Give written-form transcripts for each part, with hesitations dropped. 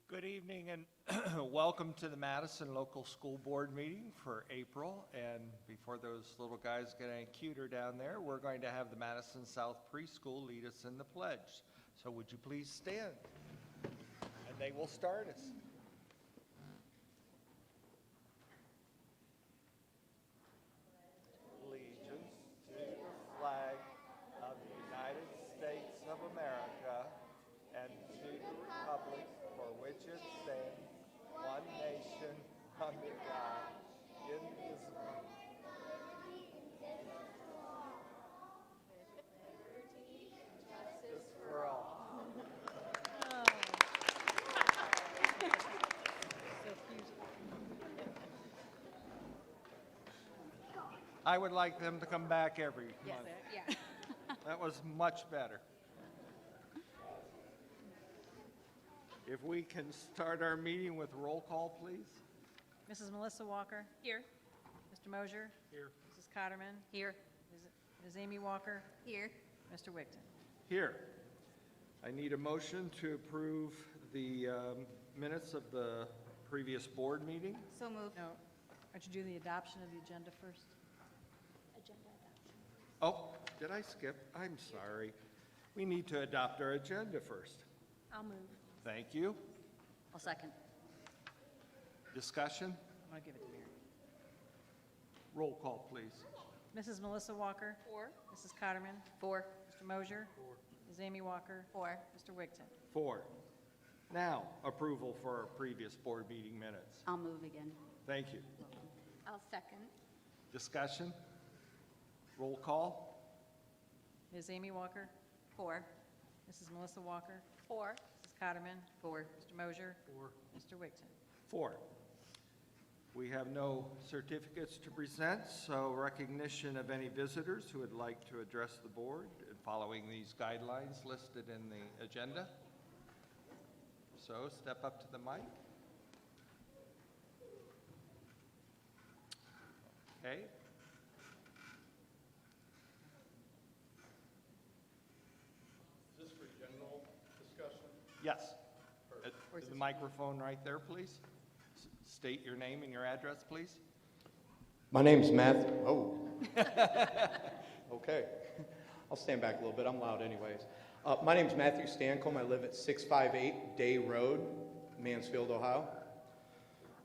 Good evening and welcome to the Madison Local School Board meeting for April. And before those little guys get any cuter down there, we're going to have the Madison South Preschool lead us in the pledge. So would you please stand? And they will start us. Allegiance to the flag of the United States of America and to the republic for which it stands, one nation, under God, indivisible. Justice for all. So cute. I would like them to come back every Yes, month. yeah. That was much better. If we can start our meeting with roll call, please. Mrs. Melissa Walker? Here. Mr. Mosier? Here. Mrs. Cotterman? Here. Ms. Amy Walker? Here. Mr. Wigton? Here. I need a motion to approve the minutes of the previous board meeting. So moved. No, aren't you do the adoption of the agenda first? Agenda adoption. Oh, did I skip? I'm sorry. We need to adopt our agenda first. I'll move. Thank you. I'll second. Discussion? I'm going to give it to Mary. Roll call, please. Mrs. Melissa Walker? Four. Mrs. Cotterman? Four. Mr. Mosier? Ms. Amy Walker? Four. Mr. Wigton? 4. Now, approval for our previous board meeting minutes. I'll move again. Thank you. I'll second. Discussion? Roll call? Ms. Amy Walker? Four. Mrs. Melissa Walker? Four. Mrs. Cotterman? Four. Mr. Mosier? Mr. Wigton? 4. We have no certificates to present, so recognition of any visitors who would like to address the board following these guidelines listed in the agenda. So step up to the mic. Okay. Is this for general discussion? Yes. Is the microphone right there, please? State your name and your address, please. My name's Matt. Oh. Okay. I'll stand back a little bit. I'm loud anyways. My name's Matthew Stancombe. I live at 658 Day Road, Mansfield, Ohio.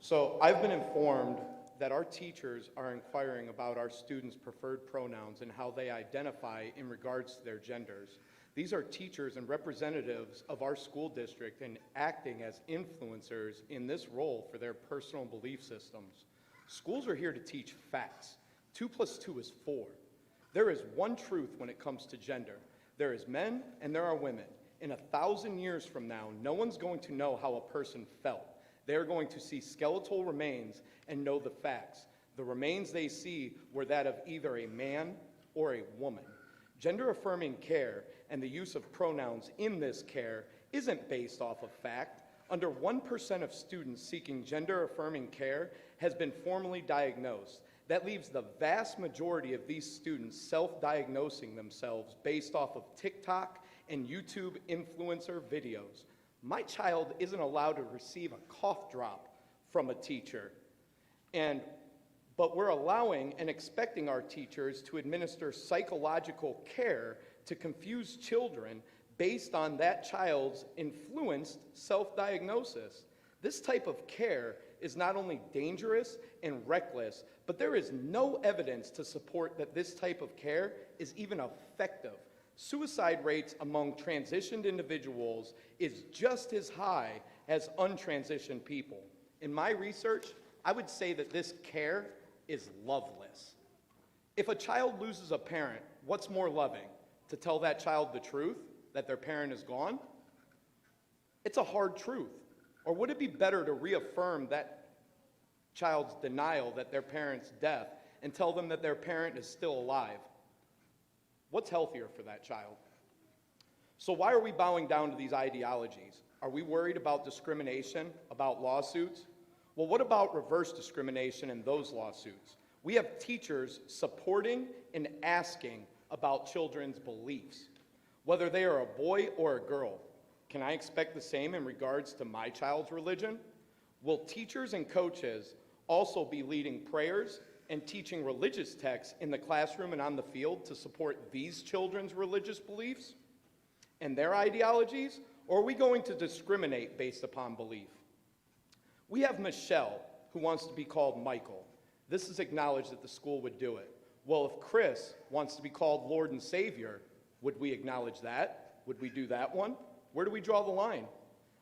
So I've been informed that our teachers are inquiring about our students' preferred pronouns and how they identify in regards to their genders. These are teachers and representatives of our school district and acting as influencers in this role for their personal belief systems. Schools are here to teach facts. 2 + 2 is 4. There is one truth when it comes to gender. There is men and there are women. In 1,000 years from now, no one's going to know how a person felt. They're going to see skeletal remains and know the facts. The remains they see were that of either a man or a woman. Gender-affirming care and the use of pronouns in this care isn't based off of fact. Under 1% of students seeking gender-affirming care has been formally diagnosed. That leaves the vast majority of these students self-diagnosing themselves based off of TikTok and YouTube influencer videos. My child isn't allowed to receive a cough drop from a teacher, but we're allowing and expecting our teachers to administer psychological care to confuse children based on that child's influenced self-diagnosis. This type of care is not only dangerous and reckless, but there is no evidence to support that this type of care is even effective. Suicide rates among transitioned individuals is just as high as untransitioned people. In my research, I would say that this care is loveless. If a child loses a parent, what's more loving? To tell that child the truth, that their parent is gone? It's a hard truth. Or would it be better to reaffirm that child's denial that their parent's death and tell them that their parent is still alive? What's healthier for that child? So why are we bowing down to these ideologies? Are we worried about discrimination, about lawsuits? Well, what about reverse discrimination in those lawsuits? We have teachers supporting and asking about children's beliefs, whether they are a boy or a girl. Can I expect the same in regards to my child's religion? Will teachers and coaches also be leading prayers and teaching religious texts in the classroom and on the field to support these children's religious beliefs and their ideologies, or are we going to discriminate based upon belief? We have Michelle, who wants to be called Michael. This is acknowledged that the school would do it. Well, if Chris wants to be called Lord and Savior, would we acknowledge that? Would we do that one? Where do we draw the line?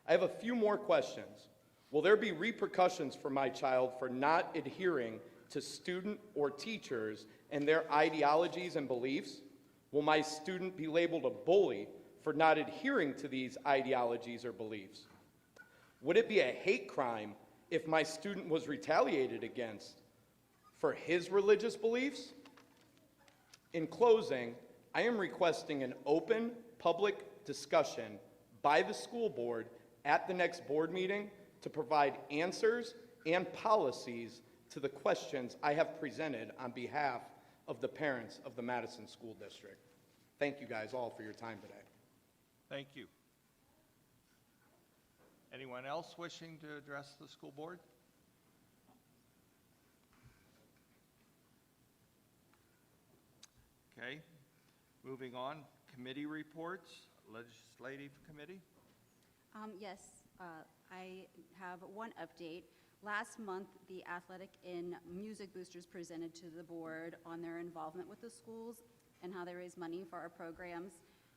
I have a few more questions. Will there be repercussions for my child for not adhering to student or teachers and their ideologies and beliefs? Will my student be labeled a bully for not adhering to these ideologies or beliefs? Would it be a hate crime if my student was retaliated against for his religious beliefs? In closing, I am requesting an open, public discussion by the school board at the next board meeting to provide answers and policies to the questions I have presented on behalf of the parents of the Madison School District. Thank you guys all for your time today. Thank you. Anyone else wishing to address the school board? Okay, moving on, committee reports, legislative committee. Yes, I have one update. Last month, the Athletic and Music Boosters presented to the board on their involvement with the schools and how they raise money for our programs.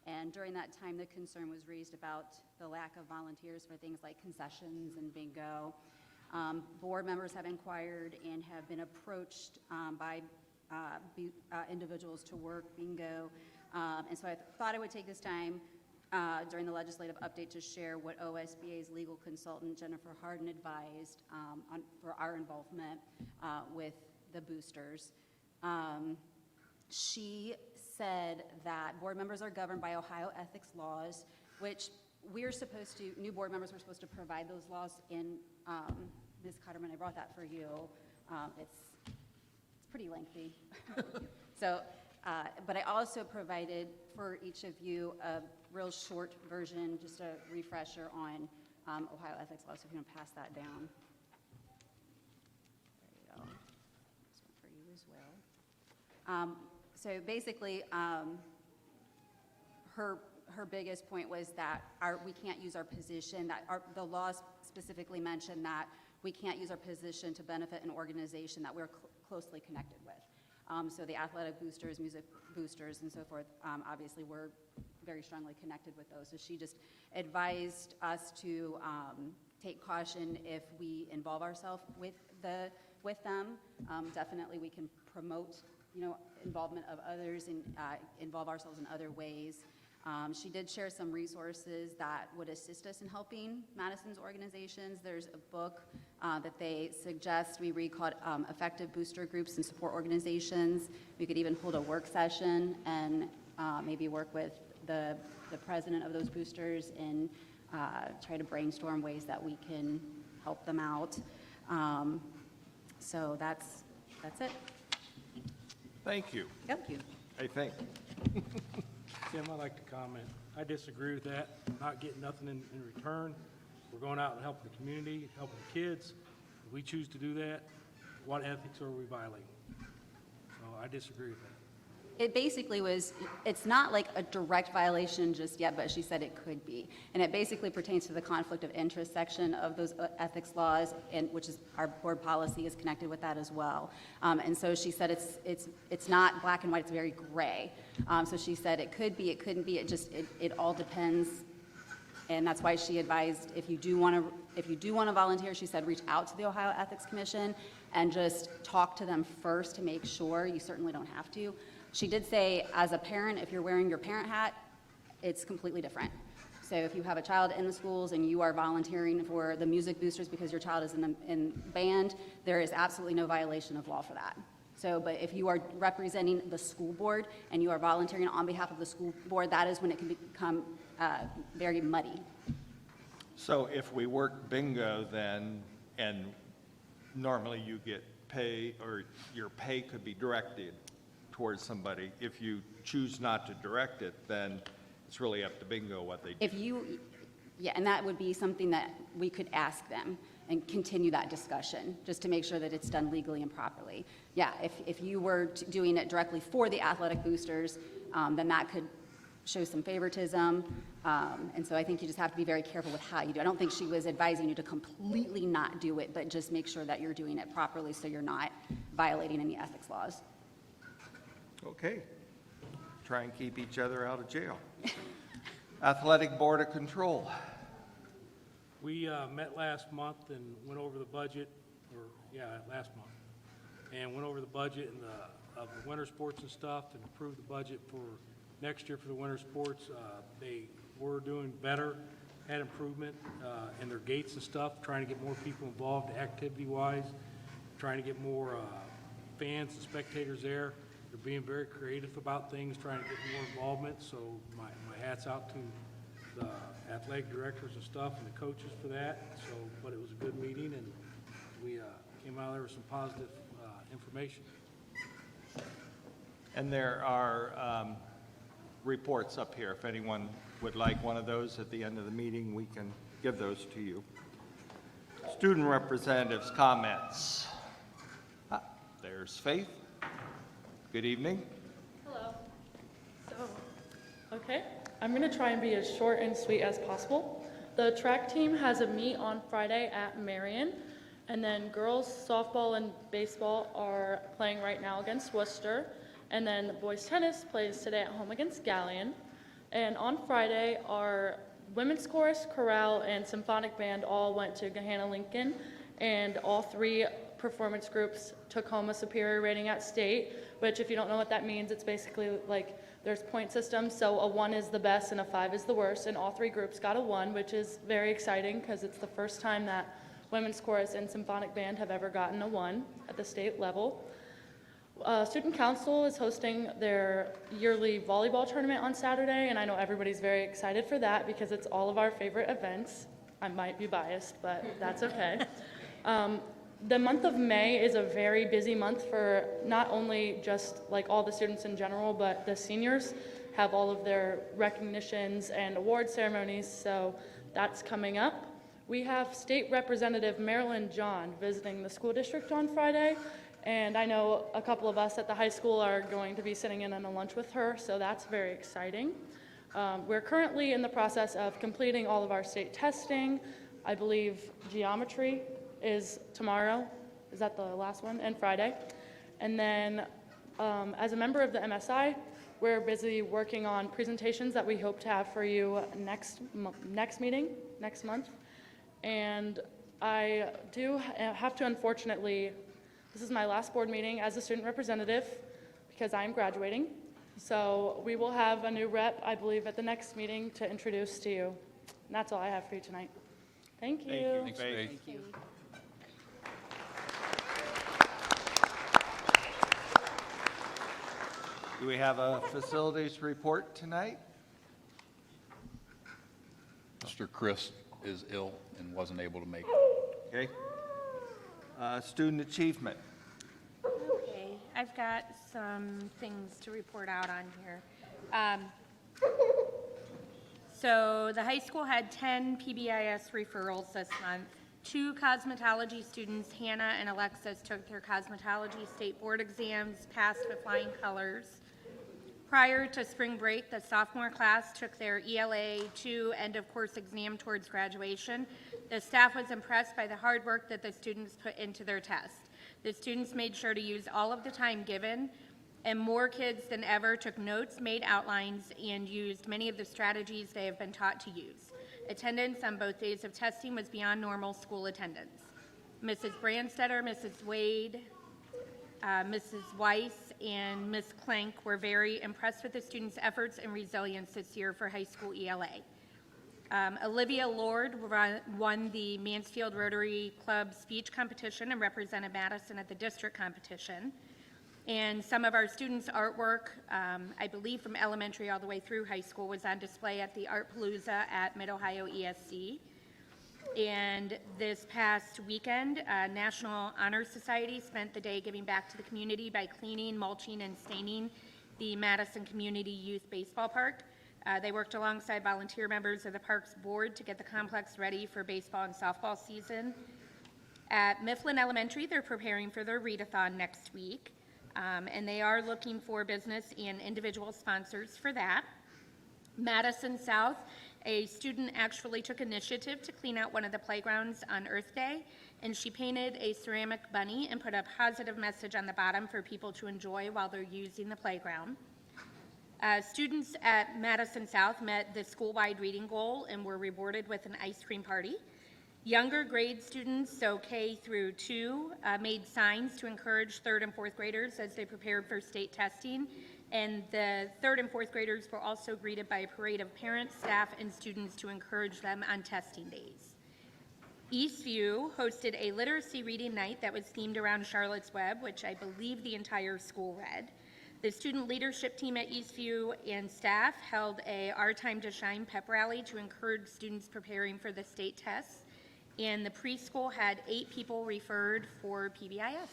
And during that time, the concern was raised about the lack of volunteers for things like concessions and bingo. Board members have inquired and have been approached by individuals to work bingo. And so I thought I would take this time during the legislative update to share what OSBA's legal consultant, Jennifer Harden, advised for our involvement with the boosters. She said that board members are governed by Ohio ethics laws, which new board members were supposed to provide those laws in, Ms. Cotterman, I brought that for you. It's pretty lengthy. So, but I also provided for each of you a real short version, just a refresher on Ohio ethics laws, so if you want to pass that down. There you go. This one for you as well. So basically, her biggest point was that we can't use our position, the laws specifically mention that we can't use our position to benefit an organization that we're closely connected with. So the athletic boosters, music boosters, and so forth, obviously we're very strongly connected with those. So she just advised us to take caution if we involve ourselves with them. Definitely we can promote, involvement of others and involve ourselves in other ways. She did share some resources that would assist us in helping Madison's organizations. There's a book that they suggest we read called Effective Booster Groups and Support Organizations. We could even hold a work session and maybe work with the president of those boosters and try to brainstorm ways that we can help them out. So that's it. Thank you. Thank you. I think. Tim, I'd like to comment. I disagree with that, not getting nothing in return. We're going out and helping the community, helping the kids. If we choose to do that, what ethics are we violating? So I disagree with that. It basically it's not like a direct violation just yet, but she said it could be. And it basically pertains to the conflict of interest section of those ethics laws, and which is our board policy is connected with that as well. And so she said it's not black and white, it's very gray. So she said it could be, it couldn't be, it all depends. And that's why she advised if you do want to volunteer, she said reach out to the Ohio Ethics Commission and just talk to them first to make sure. You certainly don't have to. She did say, as a parent, if you're wearing your parent hat, it's completely different. So if you have a child in the schools and you are volunteering for the music boosters because your child is in band, there is absolutely no violation of law for that. So, but if you are representing the school board and you are volunteering on behalf of the school board, that is when it can become very muddy. So if we work bingo then, and normally you get pay, or your pay could be directed towards somebody. If you choose not to direct it, then it's really up to bingo what they do. Yeah, and that would be something that we could ask them and continue that discussion, just to make sure that it's done legally and properly. Yeah, if you were doing it directly for the athletic boosters, then that could show some favoritism. And so I think you just have to be very careful with how you do it. I don't think she was advising you to completely not do it, but just make sure that you're doing it properly so you're not violating any ethics laws. Okay. Try and keep each other out of jail. Athletic Board of Control. We met last month and went over the budget, last month, and went over the budget and of the winter sports and stuff, and approved the budget for next year for the winter sports. They were doing better, had improvement in their gates and stuff, trying to get more people involved activity-wise, trying to get more fans and spectators there. They're being very creative about things, trying to get more involvement, so my hat's out to the athletic directors and stuff and the coaches for that. So, but it was a good meeting, and we came out there with some positive information. And there are reports up here. If anyone would like one of those at the end of the meeting, we can give those to you. Student representatives' comments. There's Faith. Good evening. Hello. Okay, I'm going to try and be as short and sweet as possible. The track team has a meet on Friday at Marion, and then girls softball and baseball are playing right now against Worcester, and then boys tennis plays today at home against Galleon. And on Friday, our women's chorus, chorale, and symphonic band all went to Gahanna Lincoln, and all three performance groups took home a superior rating at state, which if you don't know what that means, it's basically like there's point systems, so a 1 is the best and a 5 is the worst, and all three groups got a 1, which is very exciting because it's the first time that women's chorus and symphonic band have ever gotten a 1 at the state level. Student Council is hosting their yearly volleyball tournament on Saturday, and I know everybody's very excited for that because it's all of our favorite events. I might be biased, but that's okay. The month of May is a very busy month for not only just like all the students in general, but the seniors have all of their recognitions and award ceremonies, so that's coming up. We have State Representative Marilyn John visiting the school district on Friday, and I know a couple of us at the high school are going to be sitting in on a lunch with her, so that's very exciting. We're currently in the process of completing all of our state testing. I believe geometry is tomorrow. Is that the last one? And Friday. And then as a member of the MSI, we're busy working on presentations that we hope to have for you next month. And I do have to, unfortunately, this is my last board meeting as a student representative because I'm graduating. So we will have a new rep, I believe, at the next meeting to introduce to you. And that's all I have for you tonight. Thank you. Thanks, Faith. Thank you. Do we have a facilities report tonight? Mr. Chris is ill and wasn't able to make it. Okay. Student achievement. Okay, I've got some things to report out on here. So the high school had 10 PBIS referrals this month. 2 cosmetology students, Hannah and Alexis, took their cosmetology state board exams, passed with flying colors. Prior to spring break, the sophomore class took their ELA 2 end-of-course exam towards graduation. The staff was impressed by the hard work that the students put into their test. The students made sure to use all of the time given, and more kids than ever took notes, made outlines, and used many of the strategies they have been taught to use. Attendance on both days of testing was beyond normal school attendance. Mrs. Brandstetter, Mrs. Wade, Mrs. Weiss, and Ms. Clank were very impressed with the students' efforts and resilience this year for high school ELA. Olivia Lord won the Mansfield Rotary Club speech competition and represented Madison at the district competition. And some of our students' artwork, I believe from elementary all the way through high school, was on display at the Art Palooza at Mid-Ohio ESC. And this past weekend, National Honor Society spent the day giving back to the community by cleaning, mulching, and staining the Madison Community Youth Baseball Park. They worked alongside volunteer members of the Parks Board to get the complex ready for baseball and softball season. At Mifflin Elementary, they're preparing for their readathon next week, and they are looking for business and individual sponsors for that. Madison South, a student actually took initiative to clean out one of the playgrounds on Earth Day, and she painted a ceramic bunny and put a positive message on the bottom for people to enjoy while they're using the playground. Students at Madison South met the school-wide reading goal and were rewarded with an ice cream party. Younger grade students, so K through 2, made signs to encourage 3rd and 4th graders as they prepared for state testing. And the 3rd and 4th graders were also greeted by a parade of parents, staff, and students to encourage them on testing days. Eastview hosted a literacy reading night that was themed around Charlotte's Web, which I believe the entire school read. The student leadership team at Eastview and staff held a Our Time to Shine pep rally to encourage students preparing for the state tests. And the preschool had 8 people referred for PBIS.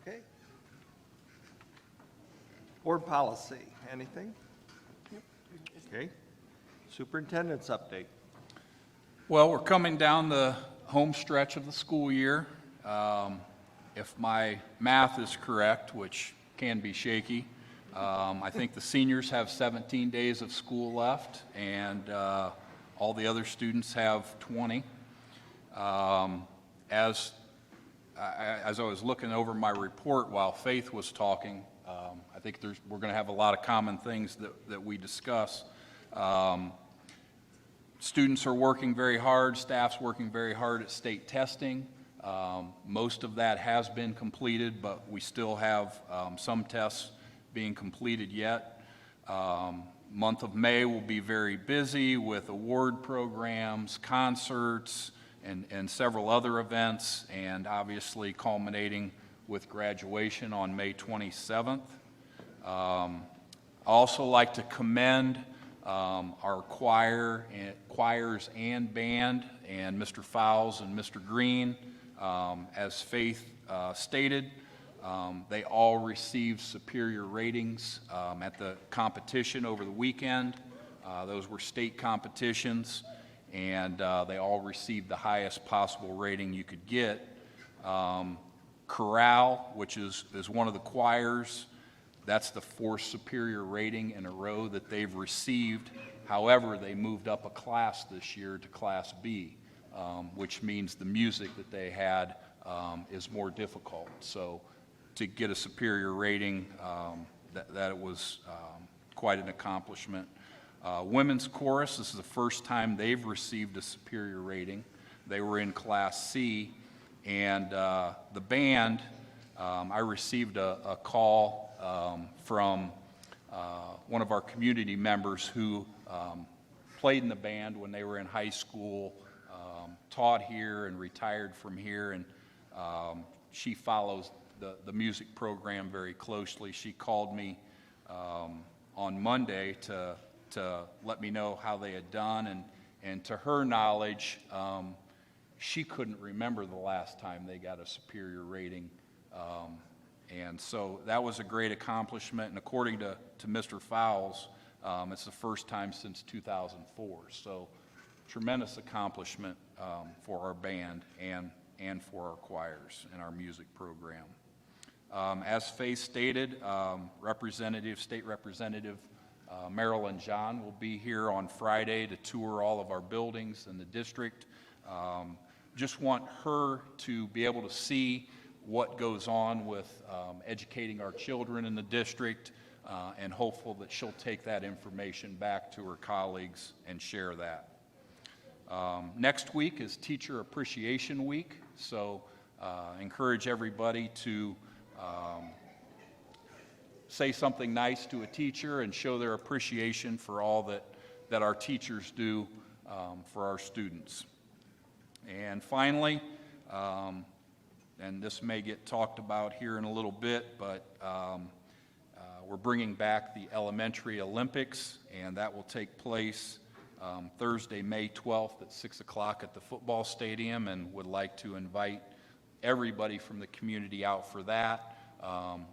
Okay. Board policy, anything? Okay. Superintendent's update. Well, we're coming down the home stretch of the school year. If my math is correct, which can be shaky, I think the seniors have 17 days of school left, and all the other students have 20. As I was looking over my report while Faith was talking, I think we're going to have a lot of common things that we discuss. Students are working very hard, staff's working very hard at state testing. Most of that has been completed, but we still have some tests being completed yet. Month of May will be very busy with award programs, concerts, and several other events, and obviously culminating with graduation on May 27th. I also like to commend our choirs and band, and Mr. Fowles and Mr. Green. As Faith stated, they all received superior ratings at the competition over the weekend. Those were state competitions, and they all received the highest possible rating you could get. Chorale, which is one of the choirs, that's the 4th superior rating in a row that they've received. However, they moved up a class this year to Class B, which means the music that they had is more difficult. So to get a superior rating, that it was quite an accomplishment. Women's chorus, this is the first time they've received a superior rating. They were in Class C, and the band, I received a call from one of our community members who played in the band when they were in high school, taught here and retired from here, and she follows the music program very closely. She called me on Monday to let me know how they had done, and to her knowledge, she couldn't remember the last time they got a superior rating. And so that was a great accomplishment, and according to Mr. Fowles, it's the first time since 2004. So tremendous accomplishment for our band and for our choirs and our music program. As Faith stated, State Representative Marilyn John will be here on Friday to tour all of our buildings in the district. Just want her to be able to see what goes on with educating our children in the district, and hopeful that she'll take that information back to her colleagues and share that. Next week is Teacher Appreciation Week, so encourage everybody to say something nice to a teacher and show their appreciation for all that our teachers do for our students. And finally, and this may get talked about here in a little bit, but we're bringing back the Elementary Olympics, and that will take place Thursday, May 12th at 6 o'clock at the football stadium, and would like to invite everybody from the community out for that,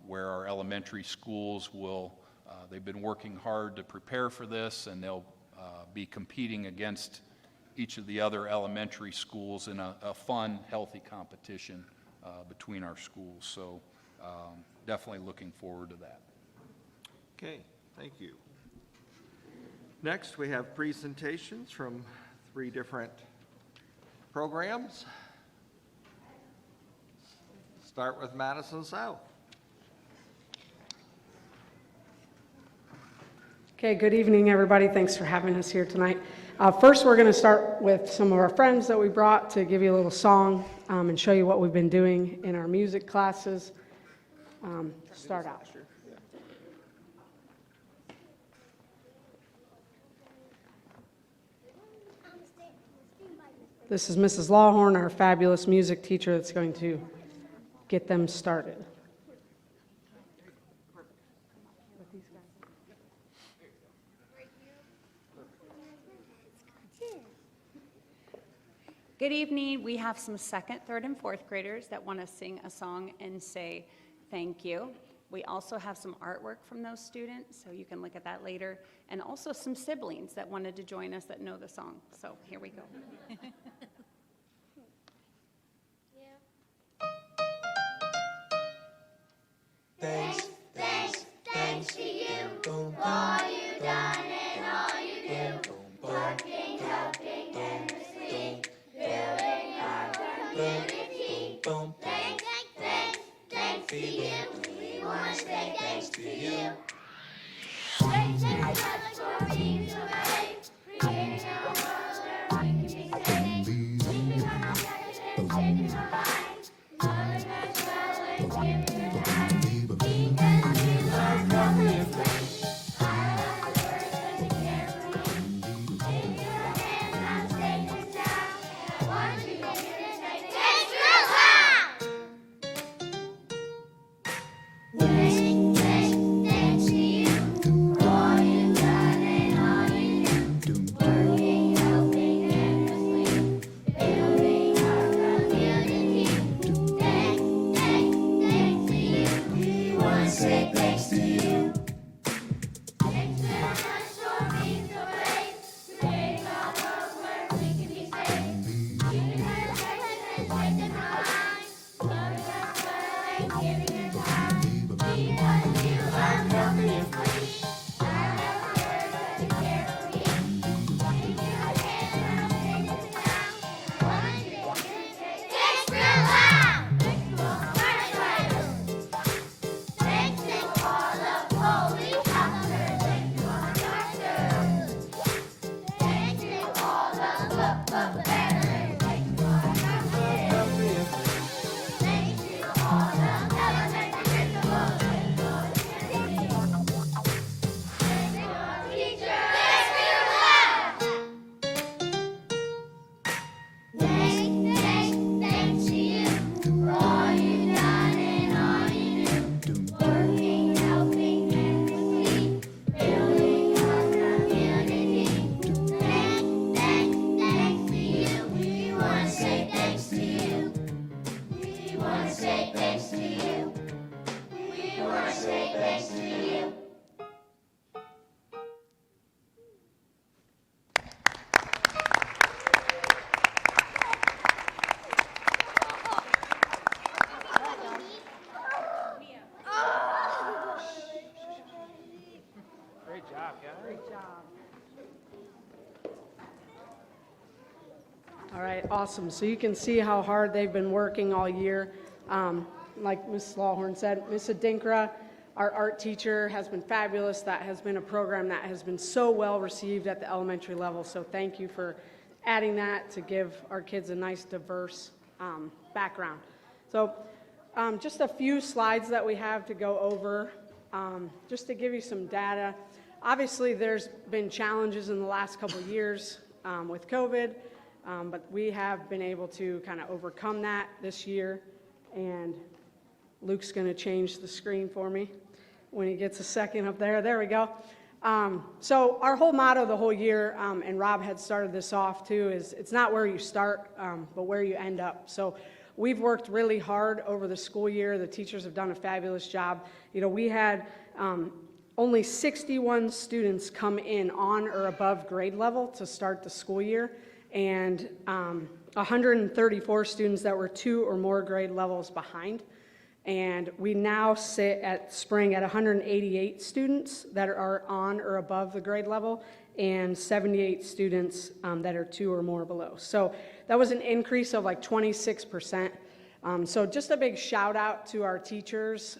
where our elementary schools will They've been working hard to prepare for this, and they'll be competing against each of the other elementary schools in a fun, healthy competition between our schools. So definitely looking forward to that. Okay, thank you. Next, we have presentations from 3 different programs. Start with Madison South. Okay, good evening, everybody. Thanks for having us here tonight. First, we're going to start with some of our friends that we brought to give you a little song and show you what we've been doing in our music classes. Start out. This is Mrs. Lawhorn, our fabulous music teacher, that's going to get them started. Good evening. We have some 2nd, 3rd, and 4th graders that want to sing a song and say thank you. We also have some artwork from those students, so you can look at that later, and also some siblings that wanted to join us that know the song. So here we go. Thanks, thanks, thanks to you for all you done and all you do. Working, helping, endlessly, building our community. Thanks, thanks, thanks to you. We want to say thanks to you. Thanks, thanks, thanks for being so brave, creating a world where we can be safe. Keeping our minds and shaping our minds, loving as well and giving your time. Because you are from this place, I love the words that you care for me. Take your hand, I'm taking down, and I want you to hear it say, thanks real loud! Thanks, thanks, thanks to you for all you've done and all you do. Working, helping, endlessly, building our community. Thanks, thanks, thanks to you. We want to say thanks to you. Thanks very much for being so brave, creating a world where we can be safe. Keeping our affection and shaping our minds, loving us well and giving your time. Because you are helping us please. I love the words that you care for me. Take your hand and I'll take it down. I want you to hear it say, thanks real loud! Thanks to all the firefighters. Thanks to all the police officers. Thanks to all the doctors. Thanks to all the veterans. Thanks to all the nurses. Thanks to all the elementary principals. Thanks to all the candidates. Thanks to all the teachers. Thanks real loud! Thanks, thanks, thanks to you for all you've done and all you do. Working, helping, endlessly, building our community. Thanks, thanks, thanks to you. We want to say thanks to you. We want to say thanks to you. We want to say thanks to you. All right, awesome. So you can see how hard they've been working all year. Like Ms. Lawhorn said, Ms. Adinkra, our art teacher, has been fabulous. That has been a program that has been so well received at the elementary level. So thank you for adding that to give our kids a nice, diverse background. So just a few slides that we have to go over, just to give you some data. Obviously, there's been challenges in the last couple of years with COVID. But we have been able to kind of overcome that this year, and Luke's going to change the screen for me when he gets a second up there. There we go. So our whole motto the whole year, and Rob had started this off too, is it's not where you start, but where you end up. So we've worked really hard over the school year. The teachers have done a fabulous job. You know, we had only 61 students come in on or above grade level to start the school year, and 134 students that were 2 or more grade levels behind. And we now sit at spring at 188 students that are on or above the grade level, and 78 students that are 2 or more below. So that was an increase of like 26%. So just a big shout out to our teachers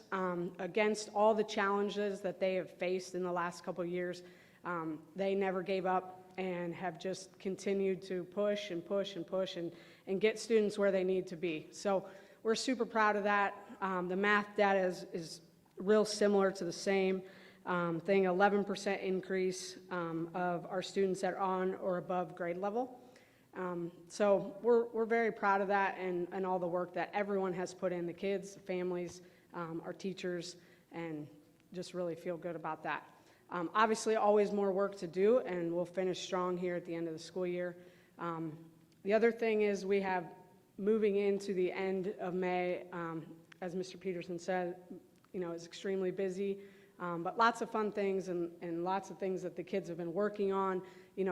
against all the challenges that they have faced in the last couple of years. They never gave up and have just continued to push and push and push and get students where they need to be. So we're super proud of that. The math data is real similar to the same thing, 11% increase of our students that are on or above grade level. So we're very proud of that and all the work that everyone has put in, the kids, the families, our teachers, and just really feel good about that. Obviously, always more work to do, and we'll finish strong here at the end of the school year. The other thing is we have, moving into the end of May, as Mr. Peterson said, is extremely busy, but lots of fun things and lots of things that the kids have been working on,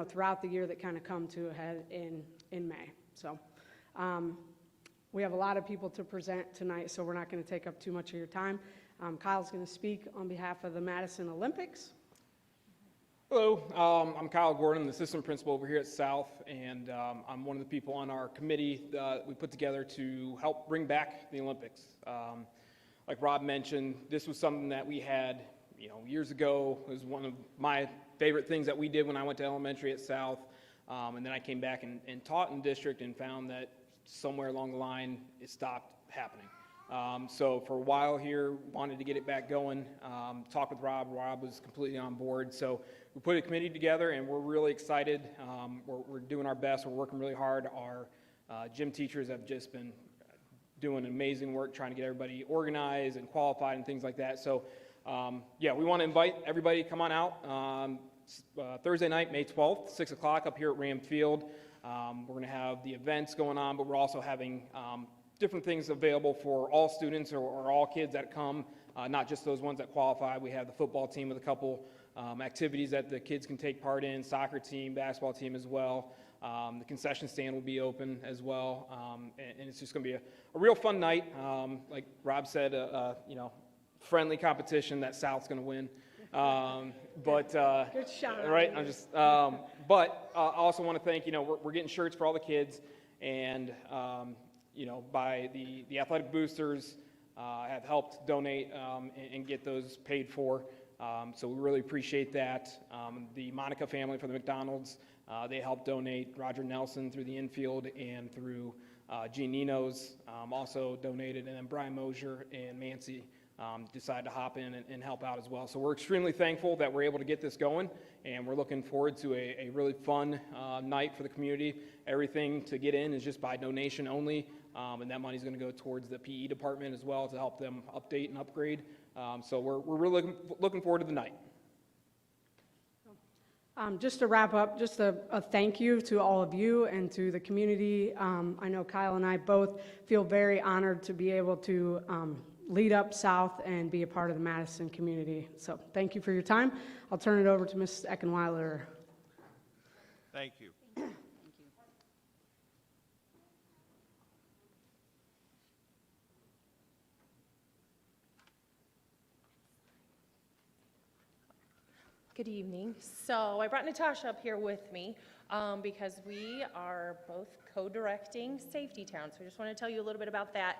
throughout the year that kind of come to a head in May. So we have a lot of people to present tonight, so we're not going to take up too much of your time. Kyle's going to speak on behalf of the Madison Olympics. Hello, I'm Kyle Gordon, the assistant principal over here at South, and I'm one of the people on our committee that we put together to help bring back the Olympics. Like Rob mentioned, this was something that we had, years ago. It was one of my favorite things that we did when I went to elementary at South, and then I came back and taught in district and found that somewhere along the line it stopped happening. So for a while here, wanted to get it back going, talked with Rob. Rob was completely on board. So we put a committee together, and we're really excited. We're doing our best. We're working really hard. Our gym teachers have just been doing amazing work trying to get everybody organized and qualified and things like that. So yeah, we want to invite everybody to come on out Thursday night, May 12th, 6 o'clock up here at Ram Field. We're going to have the events going on, but we're also having different things available for all students or all kids that come, not just those ones that qualify. We have the football team with a couple activities that the kids can take part in, soccer team, basketball team as well. The concession stand will be open as well, and it's just going to be a real fun night. Like Rob said, friendly competition that South's going to win. But Good shout. right, I'm just. But I also want to thank. We're getting shirts for all the kids, and by the athletic boosters have helped donate and get those paid for. So we really appreciate that. The Monica family for the McDonald's, they helped donate. Roger Nelson through the infield and through Gene Nino's also donated. And then Brian Mosier and Mancy decided to hop in and help out as well. So we're extremely thankful that we're able to get this going, and we're looking forward to a really fun night for the community. Everything to get in is just by donation only, and that money is going to go towards the PE department as well to help them update and upgrade. So we're really looking forward to the night. Just to wrap up, just a thank you to all of you and to the community. I know Kyle and I both feel very honored to be able to lead up South and be a part of the Madison community. So thank you for your time. I'll turn it over to Mrs. Eckenweiler. Thank you. Good evening. So I brought Natasha up here with me because we are both co-directing Safety Town. So I just want to tell you a little bit about that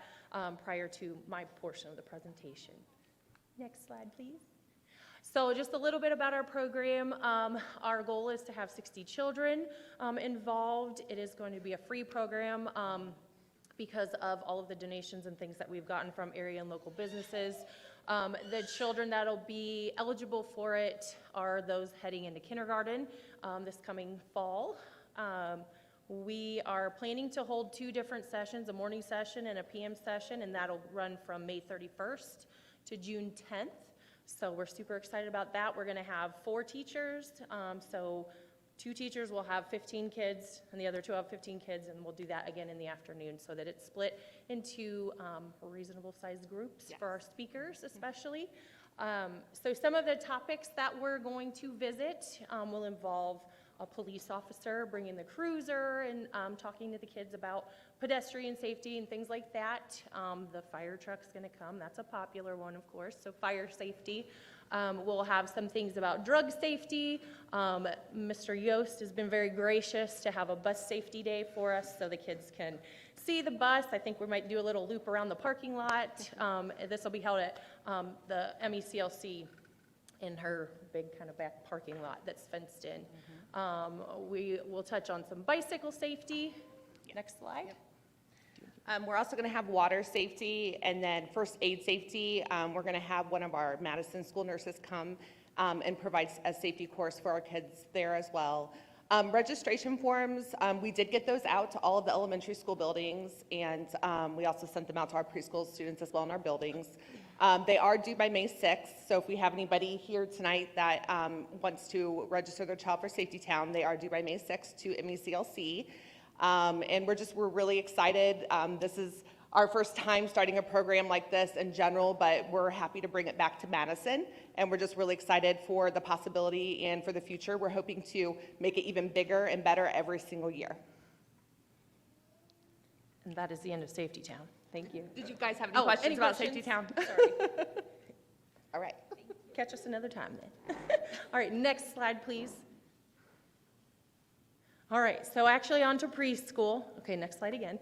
prior to my portion of the presentation. Next slide, please. So just a little bit about our program. Our goal is to have 60 children involved. It is going to be a free program because of all of the donations and things that we've gotten from area and local businesses. The children that'll be eligible for it are those heading into kindergarten this coming fall. We are planning to hold 2 different sessions, a morning session and a PM session, and that'll run from May 31st to June 10th. So we're super excited about that. We're going to have 4 teachers. So 2 teachers will have 15 kids, and the other 2 have 15 kids, and we'll do that again in the afternoon so that it's split into reasonable-sized groups for our speakers especially. So some of the topics that we're going to visit will involve a police officer bringing the cruiser and talking to the kids about pedestrian safety and things like that. The fire truck's going to come. That's a popular one, of course, so fire safety. We'll have some things about drug safety. Mr. Yost has been very gracious to have a bus safety day for us so the kids can see the bus. I think we might do a little loop around the parking lot. This will be held at the MECLC in her big kind of back parking lot that's fenced in. We will touch on some bicycle safety. Next slide. We're also going to have water safety and then first aid safety. We're going to have one of our Madison school nurses come and provide a safety course for our kids there as well. Registration forms, we did get those out to all of the elementary school buildings, and we also sent them out to our preschool students as well in our buildings. They are due by May 6th, so if we have anybody here tonight that wants to register their child for Safety Town, they are due by May 6th to MECLC. And we're really excited. This is our first time starting a program like this in general, but we're happy to bring it back to Madison, and we're just really excited for the possibility and for the future. We're hoping to make it even bigger and better every single year. And that is the end of Safety Town. Thank you. Did you guys have any questions about Safety Town? Sorry. All right. Catch us another time then. All right, next slide, please. All right, so actually on to preschool. Okay, next slide again.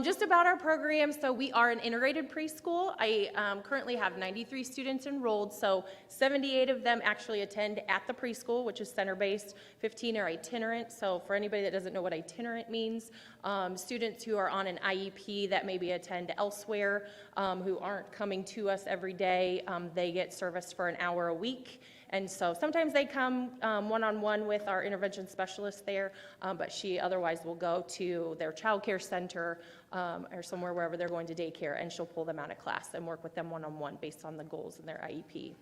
Just about our program, so we are an integrated preschool. I currently have 93 students enrolled, so 78 of them actually attend at the preschool, which is center-based, 15 are itinerant. So for anybody that doesn't know what itinerant means, students who are on an IEP that maybe attend elsewhere, who aren't coming to us every day, they get serviced for an hour a week. And so sometimes they come one-on-one with our intervention specialist there, but she otherwise will go to their child care center or somewhere wherever they're going to daycare, and she'll pull them out of class and work with them one-on-one based on the goals in their IEP.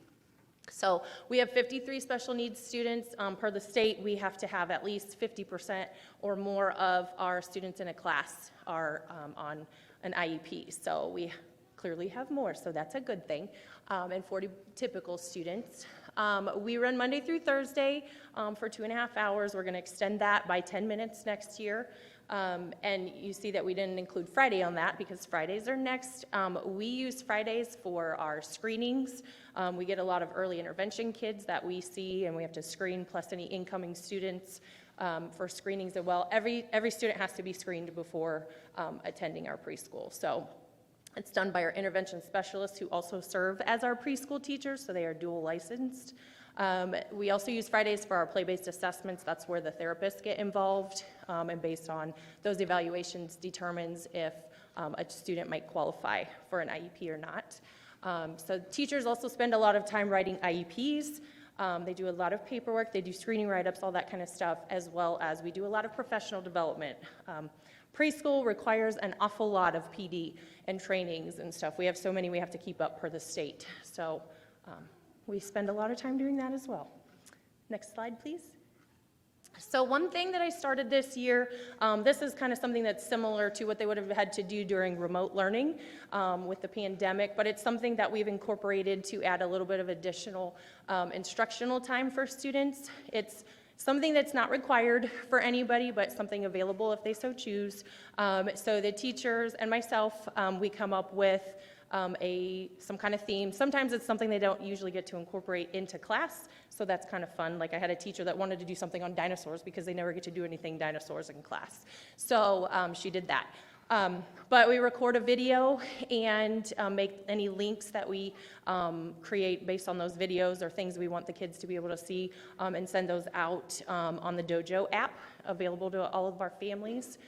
So we have 53 special needs students. Per the state, we have to have at least 50% or more of our students in a class are on an IEP. So we clearly have more, so that's a good thing, and 40 typical students. We run Monday through Thursday for 2.5 hours. We're going to extend that by 10 minutes next year. And you see that we didn't include Friday on that because Fridays are next. We use Fridays for our screenings. We get a lot of early intervention kids that we see, and we have to screen, plus any incoming students for screenings as well. Every student has to be screened before attending our preschool. So it's done by our intervention specialists who also serve as our preschool teachers, so they are dual licensed. We also use Fridays for our play-based assessments. That's where the therapists get involved, and based on those evaluations determines if a student might qualify for an IEP or not. So teachers also spend a lot of time writing IEPs. They do a lot of paperwork, they do screening write-ups, all that kind of stuff, as well as we do a lot of professional development. Preschool requires an awful lot of PD and trainings and stuff. We have so many we have to keep up per the state. So we spend a lot of time doing that as well. Next slide, please. So one thing that I started this year, this is kind of something that's similar to what they would have had to do during remote learning with the pandemic, but it's something that we've incorporated to add a little bit of additional instructional time for students. It's something that's not required for anybody, but something available if they so choose. So the teachers and myself, we come up with some kind of theme. Sometimes it's something they don't usually get to incorporate into class, so that's kind of fun. Like I had a teacher that wanted to do something on dinosaurs because they never get to do anything dinosaurs in class. So she did that. But we record a video and make any links that we create based on those videos or things we want the kids to be able to see, and send those out on the Dojo app, available to all of our families.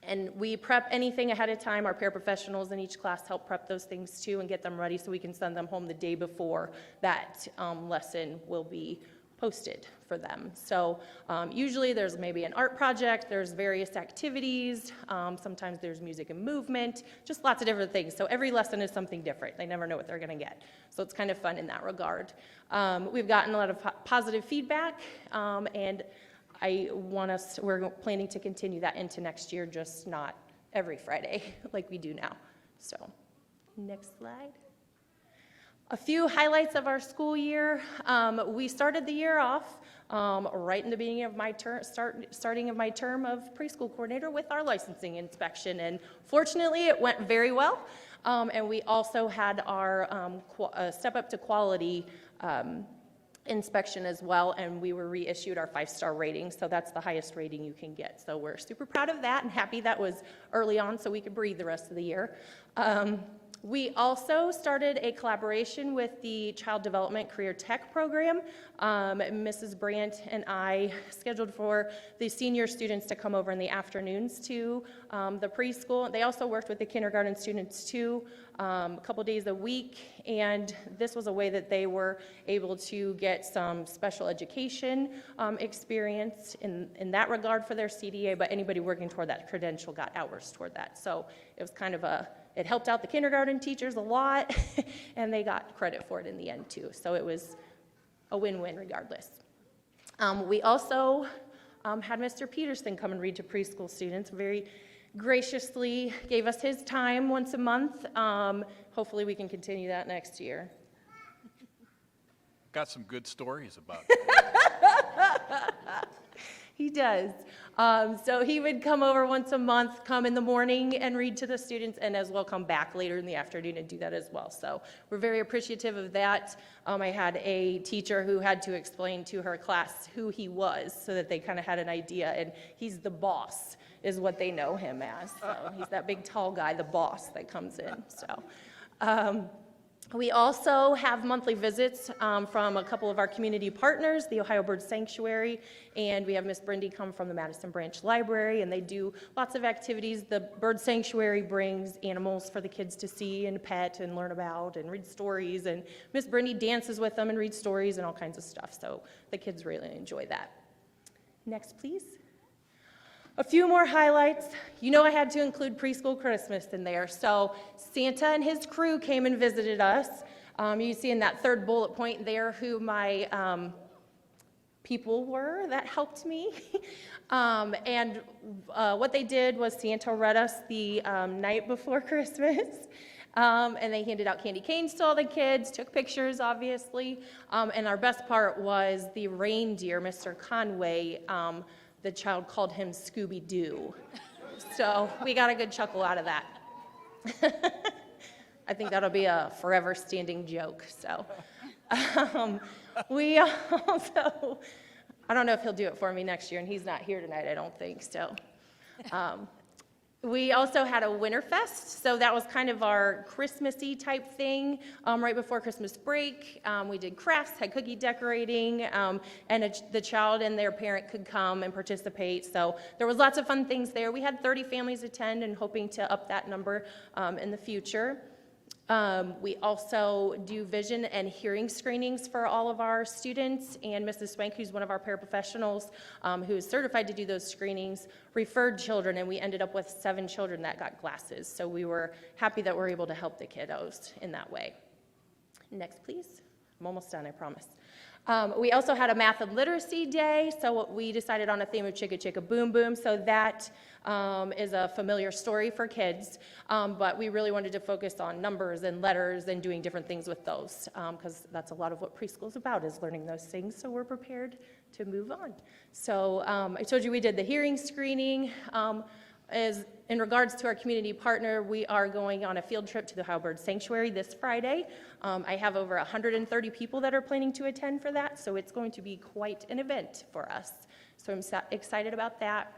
And we prep anything ahead of time. Our paraprofessionals in each class help prep those things too and get them ready so we can send them home the day before that lesson will be posted for them. So usually there's maybe an art project, there's various activities, sometimes there's music and movement, just lots of different things. So every lesson is something different. They never know what they're gonna get. So it's kind of fun in that regard. We've gotten a lot of positive feedback, and we're planning to continue that into next year, just not every Friday like we do now. So next slide. A few highlights of our school year. We started the year off right in the beginning of my starting of my term of preschool coordinator with our licensing inspection, and fortunately it went very well. And we also had our step up to quality inspection as well, and we were reissued our 5-star rating, so that's the highest rating you can get. So we're super proud of that and happy that was early on so we could breathe the rest of the year. We also started a collaboration with the Child Development Career Tech Program. Mrs. Brandt and I scheduled for the senior students to come over in the afternoons to the preschool. They also worked with the kindergarten students too, a couple days a week, and this was a way that they were able to get some special education experience in that regard for their CDA, but anybody working toward that credential got hours toward that. So it was kind of it helped out the kindergarten teachers a lot, and they got credit for it in the end too. So it was a win-win regardless. We also had Mr. Peterson come and read to preschool students. Very graciously gave us his time once a month. Hopefully we can continue that next year. Got some good stories about it. He does. So he would come over once a month, come in the morning and read to the students, and as well come back later in the afternoon and do that as well. So we're very appreciative of that. I had a teacher who had to explain to her class who he was so that they kind of had an idea, and he's the boss is what they know him as. So he's that big tall guy, the boss that comes in. So we also have monthly visits from a couple of our community partners, the Ohio Bird Sanctuary, and we have Miss Brindy come from the Madison Branch Library, and they do lots of activities. The Bird Sanctuary brings animals for the kids to see and pet and learn about and read stories, and Miss Brindy dances with them and reads stories and all kinds of stuff, so the kids really enjoy that. Next, please. A few more highlights. You know I had to include preschool Christmas in there. So Santa and his crew came and visited us. You see in that third bullet point there who my people were that helped me. And what they did was Santa read us the night before Christmas. And they handed out candy canes to all the kids, took pictures, obviously. And our best part was the reindeer, Mr. Conway. The child called him Scooby-Doo. So we got a good chuckle out of that. I think that'll be a forever standing joke. So we also, I don't know if he'll do it for me next year, and he's not here tonight, I don't think. So we also had a Winterfest, so that was kind of our Christmassy type thing right before Christmas break. We did crafts, had cookie decorating, and the child and their parent could come and participate. So there was lots of fun things there. We had 30 families attend and hoping to up that number in the future. We also do vision and hearing screenings for all of our students, and Mrs. Swank, who's one of our paraprofessionals who is certified to do those screenings, referred children, and we ended up with 7 children that got glasses. So we were happy that we're able to help the kiddos in that way. Next, please. I'm almost done, I promise. We also had a math and literacy day, so we decided on a theme of Chicka Chicka Boom Boom, so that is a familiar story for kids, but we really wanted to focus on numbers and letters and doing different things with those, because that's a lot of what preschool is about, is learning those things, so we're prepared to move on. So I told you we did the hearing screening. As in regards to our community partner, we are going on a field trip to the Ohio Bird Sanctuary this Friday. I have over 130 people that are planning to attend for that, so it's going to be quite an event for us. So I'm excited about that.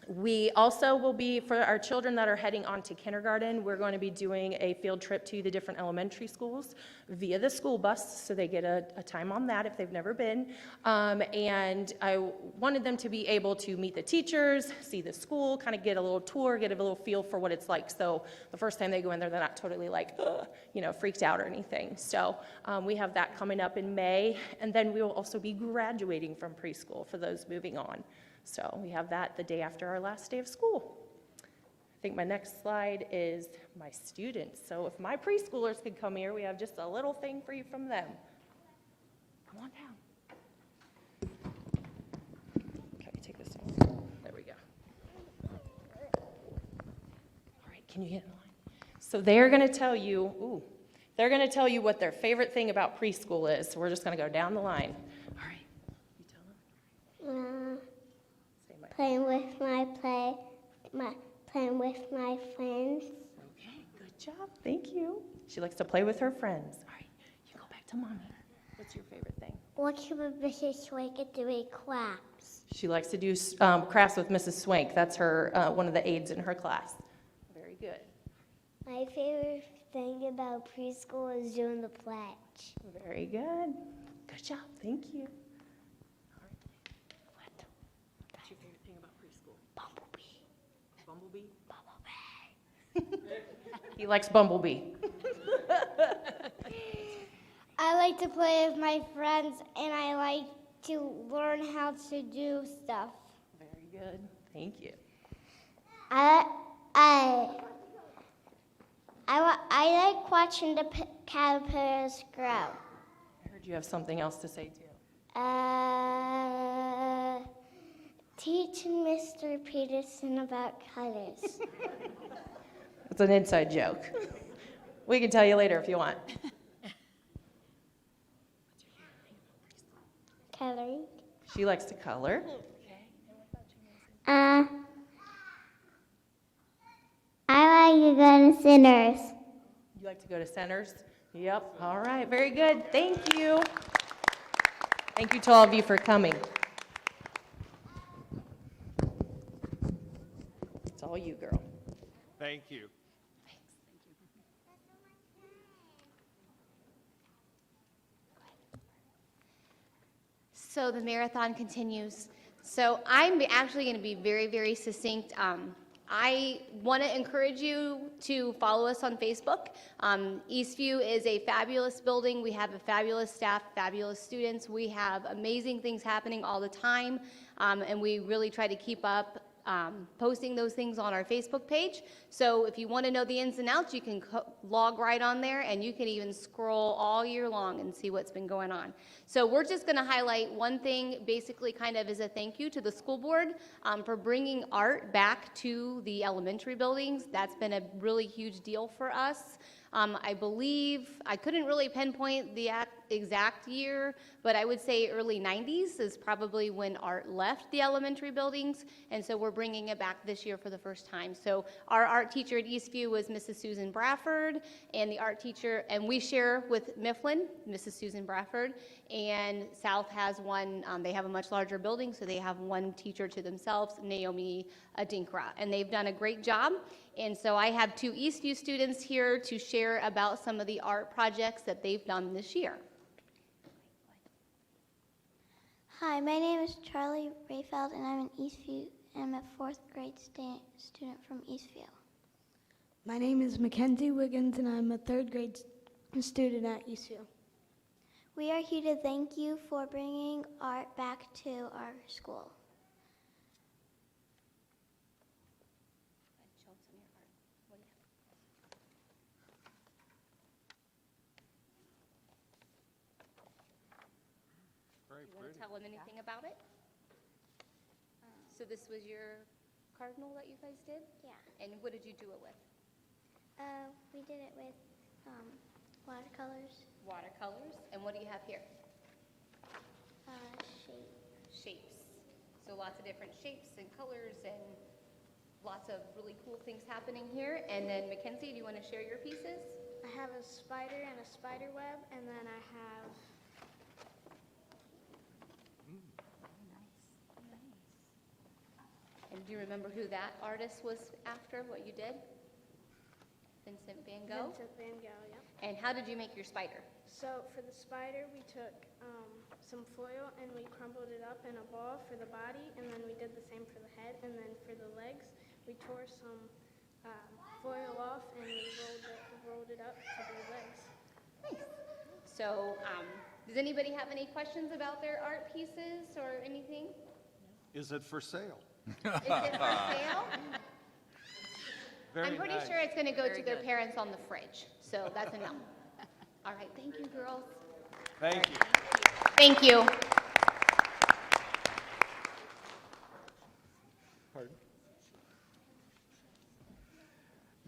We also will be, for our children that are heading on to kindergarten, we're going to be doing a field trip to the different elementary schools via the school bus, so they get a time on that if they've never been. And I wanted them to be able to meet the teachers, see the school, kind of get a little tour, get a little feel for what it's like. So the first time they go in there, they're not totally like, freaked out or anything. So we have that coming up in May, and then we will also be graduating from preschool for those moving on. So we have that the day after our last day of school. I think my next slide is my students. So if my preschoolers could come here, we have just a little thing for you from them. Come on down. Okay, take this off. There we go. All right, can you get in line? So they're going to tell you, They're going to tell you what their favorite thing about preschool is. So we're just going to go down the line. All right. You tell them. Say my. Playing with my friends. Okay, good job. Thank you. She likes to play with her friends. All right, you go back to mommy. What's your favorite thing? Watching Mrs. Swank doing crafts. She likes to do crafts with Mrs. Swank. That's her one of the aides in her class. Very good. My favorite thing about preschool is doing the pledge. Very good. Good job. Thank you. All right. What's your favorite thing about preschool? Bumblebee. Bumblebee? He likes Bumblebee. I like to play with my friends, and I like to learn how to do stuff. Very good. Thank you. I like watching the caterpillars grow. I heard you have something else to say too. Teaching Mr. Peterson about colors. It's an inside joke. We can tell you later if you want. Coloring. She likes to color. I like to go to Sinners. You like to go to centers? Yep. All right. Very good. Thank you. Thank you to all of you for coming. It's all you, girl. Thank you. So the marathon continues. So I'm actually going to be very, very succinct. I want to encourage you to follow us on Facebook. Eastview is a fabulous building. We have a fabulous staff, fabulous students. We have amazing things happening all the time, and we really try to keep up posting those things on our Facebook page. So if you want to know the ins and outs, you can log right on there, and you can even scroll all year long and see what's been going on. So we're just going to highlight one thing, basically kind of as a thank you to the school board for bringing art back to the elementary buildings. That's been a really huge deal for us. I believe, I couldn't really pinpoint the exact year, but I would say early 90s is probably when art left the elementary buildings, and so we're bringing it back this year for the first time. So our art teacher at Eastview was Mrs. Susan Bradford, and the art teacher, and we share with Mifflin, Mrs. Susan Bradford, and South has one, they have a much larger building, so they have one teacher to themselves, Naomi Adinkra, and they've done a great job. And so I have two Eastview students here to share about some of the art projects that they've done this year. Hi, my name is Charlie Rayfeld, and I'm an Eastview, and I'm a fourth grade student from Eastview. My name is Mackenzie Wiggins, and I'm a third grade student at Eastview. We are here to thank you for bringing art back to our school. You want to tell them anything about it? So this was your cardinal that you guys did? Yeah. And what did you do it with? We did it with watercolors. Watercolors. And what do you have here? Shapes. So lots of different shapes and colors and lots of really cool things happening here. And then Mackenzie, do you want to share your pieces? I have a spider and a spider web, and then I have And do you remember who that artist was after, what you did? Vincent van Gogh? Vincent van Gogh, yep. And how did you make your spider? So for the spider, we took some foil and we crumbled it up in a ball for the body, and then we did the same for the head, and then for the legs, we tore some foil off and we rolled it up to the legs. Nice. So, does anybody have any questions about their art pieces or anything? Is it for sale? Is it for sale? Very I'm pretty nice. sure it's going to go to their parents on the fridge, so that's a no. All right, thank you, girls. Thank you. Thank you. Pardon?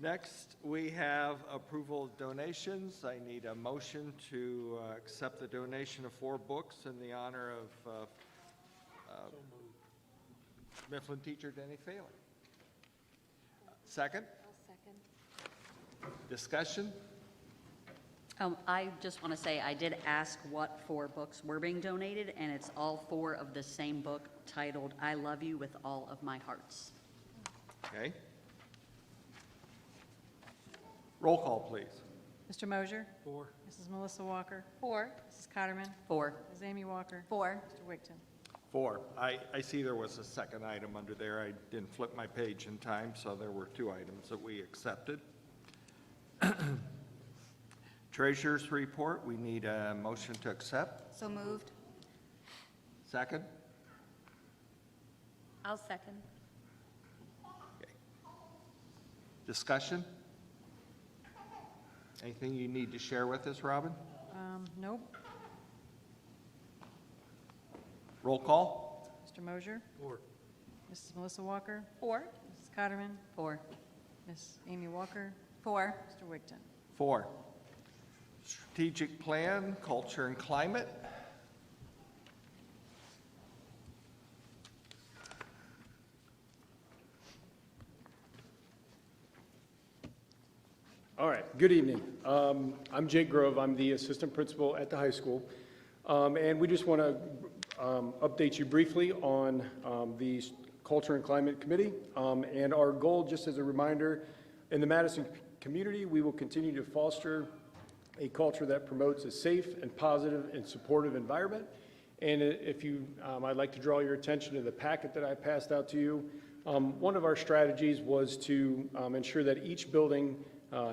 Next, we have approval of donations. I need a motion to accept the donation of 4 books in the honor of Mifflin teacher Denny Phelan. Second? I'll second. Discussion? I just want to say, I did ask what 4 books were being donated, and it's all 4 of the same book titled, I Love You with All of My Hearts. Okay. Roll call, please. Mr. Mosier? 4. Mrs. Melissa Walker? 4. Mrs. Cotterman? 4. Ms. Amy Walker? 4. Mr. Wigton? 4. I see there was a second item under there. I didn't flip my page in time, so there were 2 items that we accepted. Treasurer's report, we need a motion to accept. So moved. Second? I'll second. Okay. Discussion? Anything you need to share with us, Robin? Nope. Roll call? Mr. Mosier? 4. Mrs. Melissa Walker? 4. Mrs. Cotterman? 4. Ms. Amy Walker? 4. Mr. Wigton? 4. Strategic plan, culture and climate. All right, good evening. I'm Jake Grove. I'm the assistant principal at the high school. And we just want to update you briefly on the Culture and Climate Committee. And our goal, just as a reminder, in the Madison community, we will continue to foster a culture that promotes a safe and positive and supportive environment. And if you, I'd like to draw your attention to the packet that I passed out to you. One of our strategies was to ensure that each building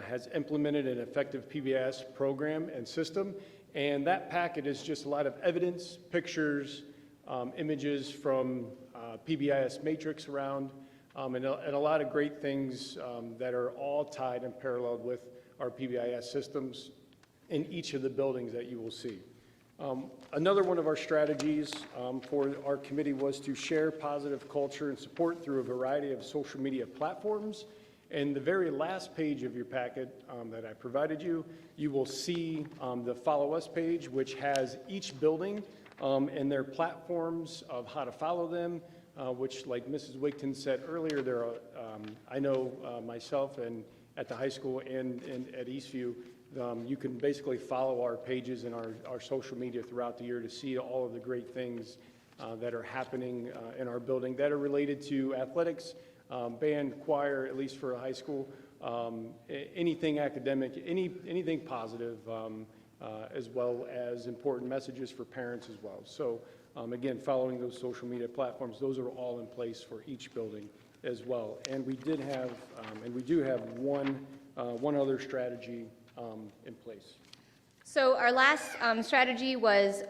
has implemented an effective PBIS program and system. And that packet is just a lot of evidence, pictures, images from PBIS matrix around, and a lot of great things that are all tied and paralleled with our PBIS systems in each of the buildings that you will see. Another one of our strategies for our committee was to share positive culture and support through a variety of social media platforms. And the very last page of your packet that I provided you, you will see the Follow Us page, which has each building and their platforms of how to follow them, which, like Mrs. Wigton said earlier, there are, I know myself and at the high school and at Eastview, you can basically follow our pages and our social media throughout the year to see all of the great things that are happening in our building that are related to athletics, band, choir, at least for a high school, anything academic, anything positive, as well as important messages for parents as well. So again, following those social media platforms, those are all in place for each building as well. And we did have, and we do have one other strategy in place. So our last strategy was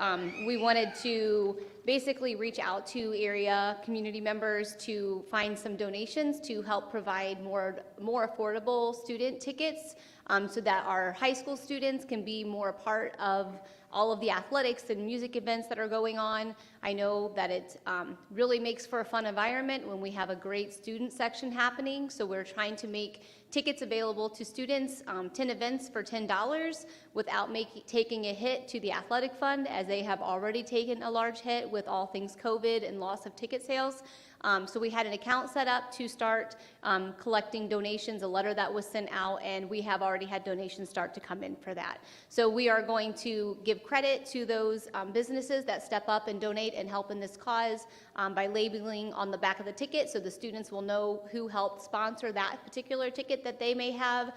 we wanted to basically reach out to area community members to find some donations to help provide more affordable student tickets so that our high school students can be more a part of all of the athletics and music events that are going on. I know that it really makes for a fun environment when we have a great student section happening, so we're trying to make tickets available to students, 10 events for $10 without taking a hit to the athletic fund, as they have already taken a large hit with all things COVID and loss of ticket sales. So we had an account set up to start collecting donations, a letter that was sent out, and we have already had donations start to come in for that. So we are going to give credit to those businesses that step up and donate and help in this cause by labeling on the back of the ticket so the students will know who helped sponsor that particular ticket that they may have,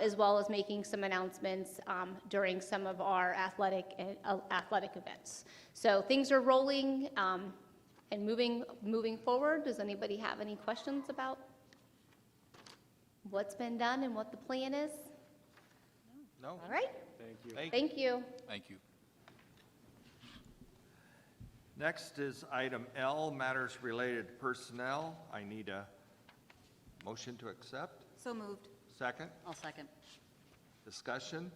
as well as making some announcements during some of our athletic events. So things are rolling and moving forward. Does anybody have any questions about what's been done and what the plan is? No. All right. Thank you. Thank you. Thank you. Next is item L, matters related to personnel. I need a motion to accept. So moved. Second? I'll second. Discussion?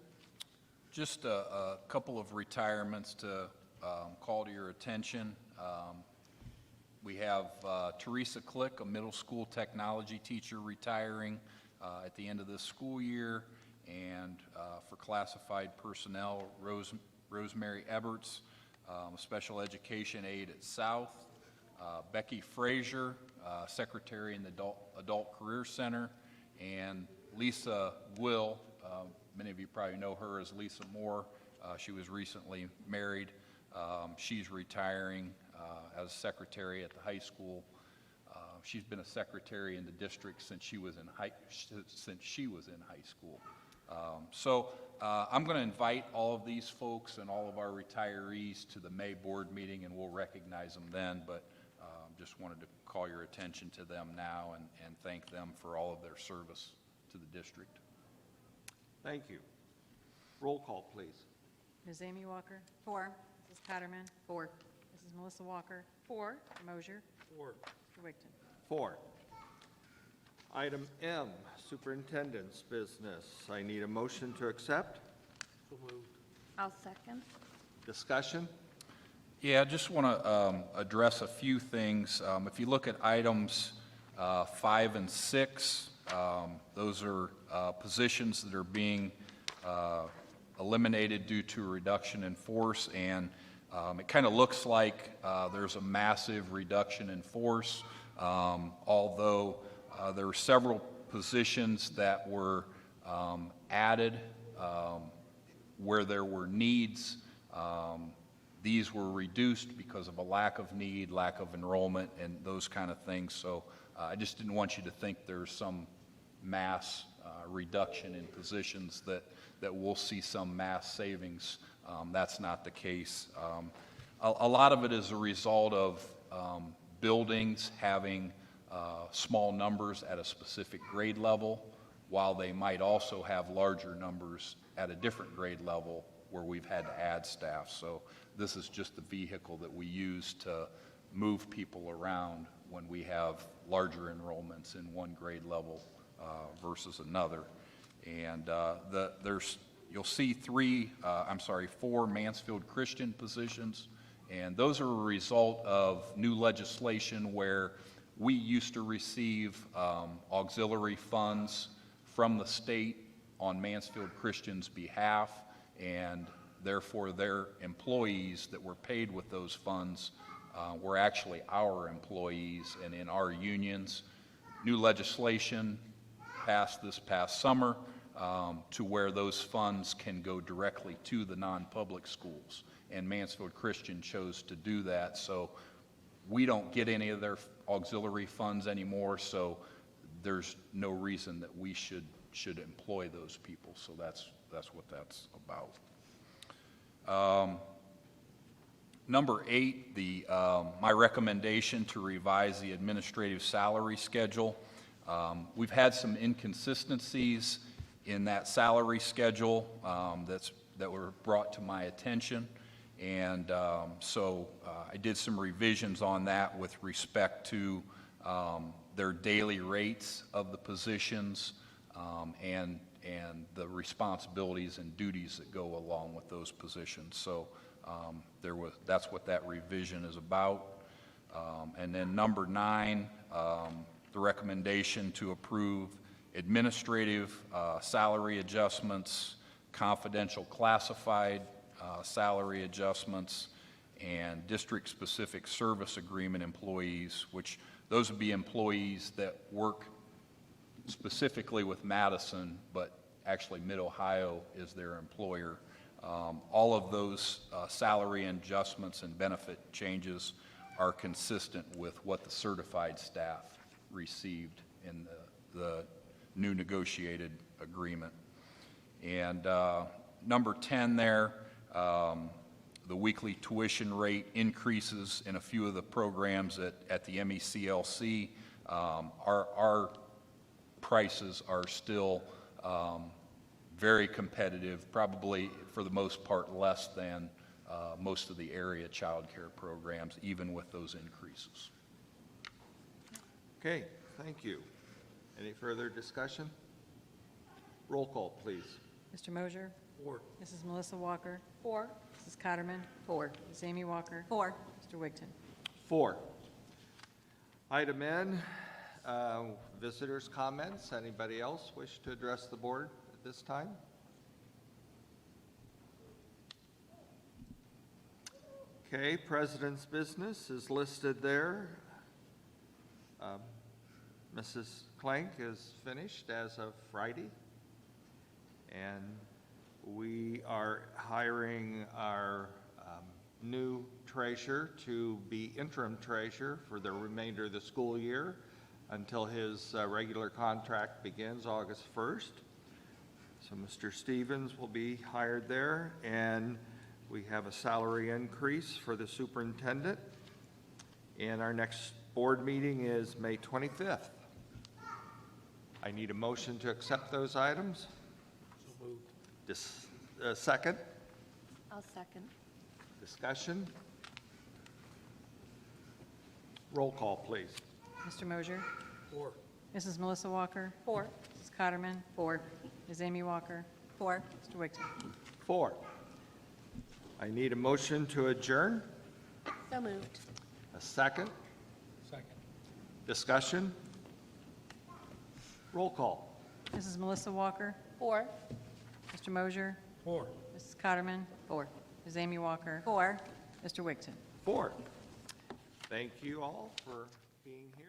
Just a couple of retirements to call to your attention. We have Teresa Click, a middle school technology teacher, retiring at the end of this school year. And for classified personnel, Rosemary Eberts, special education aide at South, Becky Frazier, secretary in the Adult Career Center, and Lisa Will, many of you probably know her as Lisa Moore. She was recently married. She's retiring as secretary at the high school. She's been a secretary in the district since she was in high school. So I'm going to invite all of these folks and all of our retirees to the May board meeting, and we'll recognize them then, but just wanted to call your attention to them now and thank them for all of their service to the district. Thank you. Roll call, please. Ms. Amy Walker? 4. Mrs. Cotterman? 4. Mrs. Melissa Walker? 4. Mr. Mosher? 4. Mr. Wigton? 4. Item M, superintendent's business. I need a motion to accept. So moved. I'll second. Discussion? Yeah, I just want to address a few things. If you look at items 5 and 6, those are positions that are being eliminated due to a reduction in force, and it kind of looks like there's a massive reduction in force, although there were several positions that were added where there were needs. These were reduced because of a lack of need, lack of enrollment, and those kind of things. So I just didn't want you to think there's some mass reduction in positions that we'll see some mass savings. That's not the case. A lot of it is a result of buildings having small numbers at a specific grade level, while they might also have larger numbers at a different grade level where we've had to add staff. So this is just the vehicle that we use to move people around when we have larger enrollments in one grade level versus another. And you'll see 4 Mansfield Christian positions, and those are a result of new legislation where we used to receive auxiliary funds from the state on Mansfield Christian's behalf, and therefore their employees that were paid with those funds were actually our employees and in our unions. New legislation passed this past summer to where those funds can go directly to the non-public schools, and Mansfield Christian chose to do that. So we don't get any of their auxiliary funds anymore, so there's no reason that we should employ those people. So that's what that's about. Number 8, my recommendation to revise the administrative salary schedule. We've had some inconsistencies in that salary schedule that were brought to my attention, and so I did some revisions on that with respect to their daily rates of the positions and the responsibilities and duties that go along with those positions. So that's what that revision is about. And then number 9, the recommendation to approve administrative salary adjustments, confidential classified salary adjustments, and district-specific service agreement employees, which those would be employees that work specifically with Madison, but actually Mid-Ohio is their employer. All of those salary adjustments and benefit changes are consistent with what the certified staff received in the new negotiated agreement. And number 10 there, the weekly tuition rate increases in a few of the programs at the MECLC. Our prices are still very competitive, probably for the most part less than most of the area child care programs, even with those increases. Okay, thank you. Any further discussion? Roll call, please. Mr. Mosher? 4. Mrs. Melissa Walker? 4. Mrs. Cotterman? 4. Ms. Amy Walker? 4. Mr. Wigton? 4. Item N, Visitors' comments. Anybody else wish to address the board at this time? Okay, President's business is listed there. Mrs. Clank is finished as of Friday. And we are hiring our new treasurer to be interim treasurer for the remainder of the school year until his regular contract begins August 1st. So Mr. Stevens will be hired there, and we have a salary increase for the superintendent. And our next board meeting is May 25th. I need a motion to accept those items. So moved. Second? I'll second. Discussion? Roll call, please. Mr. Mosher? 4. Mrs. Melissa Walker? 4. Mrs. Cotterman? 4. Ms. Amy Walker? 4. Mr. Wigton? 4. I need a motion to adjourn. So moved. A second? Second. Discussion? Roll call. Mrs. Melissa Walker? 4. Mr. Mosher? 4. Mrs. Cotterman? 4. Ms. Amy Walker? 4. Mr. Wigton? 4. Thank you all for being here.